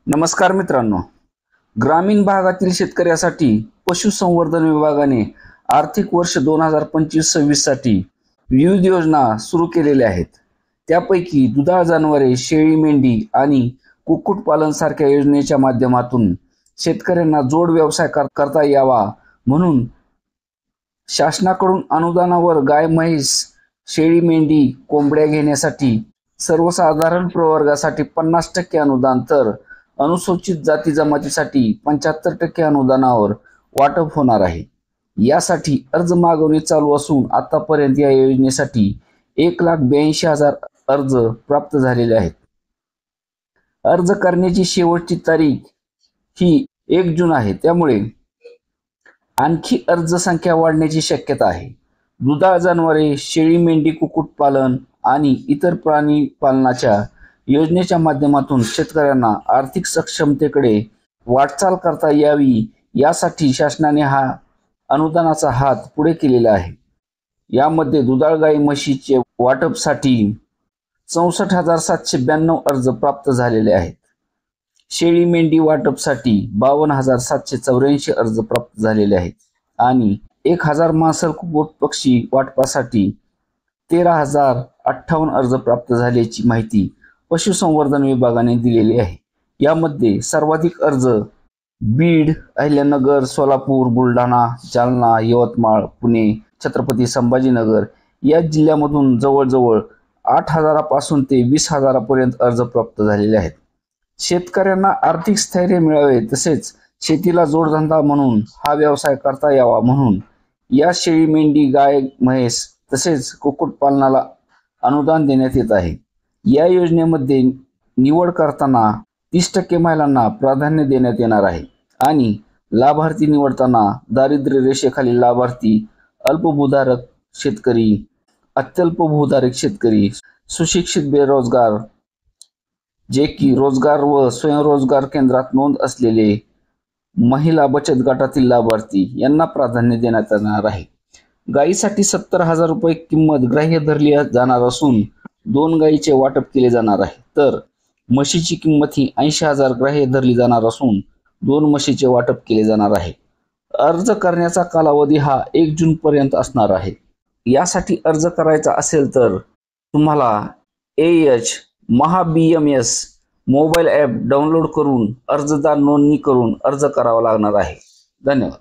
नमस्कार मित्रांनो, ग्रामीण भागातील शेतकऱ्यासाठी पशुसंवर्धन विभागाने आर्थिक वर्ष 2025-26 साठी विविध योजना सुरू केलेल्या आहेत। त्यापैकी दुधाळ जनावरे, शेळी, मेंढी आणि कुक्कुटपालन सारख्या योजनेच्या माध्यमातून शेतकऱ्यांना जोड व्यवसाय करता यावा म्हणून शासनाकडून अनुदानावर गाय, म्हैस, शेळी, मेंढी, कोंबड्या घेण्यासाठी सर्वसाधारण प्रवर्गासाठी 50% अनुदान तर अनुसूचित जाती जमातीसाठी 75% अनुदानावर वाटप होणार आहे। यासाठी अर्ज मागवणे चालू असून आतापर्यंत या योजनेसाठी 1,82,000 अर्ज प्राप्त झालेले आहेत। अर्ज करण्याची शेवटची तारीख ही 1 जून आहे, त्यामुळे आणखी अर्ज संख्या वाढण्याची शक्यता आहे। दुधाळ जनावरे, शेळी, मेंढी, कुक्कुटपालन आणि इतर प्राणी पालनाच्या योजनेच्या माध्यमातून शेतकऱ्यांना आर्थिक सक्षमतेकडे वाटचाल करता यावी यासाठी शासनाने हा अनुदानाचा हात पुढे केलेला आहे। यामध्ये दुधाळ गाई म्हशीचे वाटपसाठी 64,792 अर्ज प्राप्त झालेले आहेत। शेळी मेंढी वाटपसाठी 52,784 अर्ज प्राप्त झालेले आहेत आणि 1,000 मांसल कुक्कुट पक्षी वाटपासाठी 13,058 अर्ज प्राप्त झाल्याची माहिती पशुसंवर्धन विभागाने दिलेली आहे। यामध्ये सर्वाधिक अर्ज बीड, अहिल्यानगर, सोलापूर, बुलढाणा, जालना, यवतमाळ, पुणे, छत्रपती संभाजीनगर या जिल्ह्यामधून जवळजवळ 8,000 पासून ते 20,000 पर्यंत अर्ज प्राप्त झालेले आहेत। शेतकऱ्यांना आर्थिक स्थैर्य मिळावे तसेच शेतीला जोडधंदा म्हणून हा व्यवसाय करता यावा म्हणून या शेळी, मेंढी, गाय, म्हैस तसेच कुक्कुटपालनाला अनुदान देण्यात येत आहे। या योजनेमध्ये निवड करताना 30% महिलांना प्राधान्य देण्यात येणार आहे आणि लाभार्थी निवडताना दारिद्र्य रेषेखालील लाभार्थी, अल्पभूधारक शेतकरी, अत्यल्पभूधारक शेतकरी, सुशिक्षित बेरोजगार, जे की रोजगार व स्वयंरोजगार केंद्रात नोंद असलेले, महिला बचत गटातील लाभार्थी यांना प्राधान्य देण्यात येणार आहे। गायीसाठी 70,000 रुपये किंमत ग्राह्य धरली जाणार असून 2 गायीचे वाटप केले जाणार आहे, तर म्हशीची किंमत ही 80,000 ग्राह्य धरली जाणार असून 2 म्हशीचे वाटप केले जाणार आहे। अर्ज करण्याचा कालावधी हा 1 जून पर्यंत असणार आहे। यासाठी अर्ज करायचा असेल तर तुम्हाला महाBMS मोबाईल ॲप डाउनलोड करून अर्जदार नोंदणी करून अर्ज करावा लागणार आहे। धन्यवाद।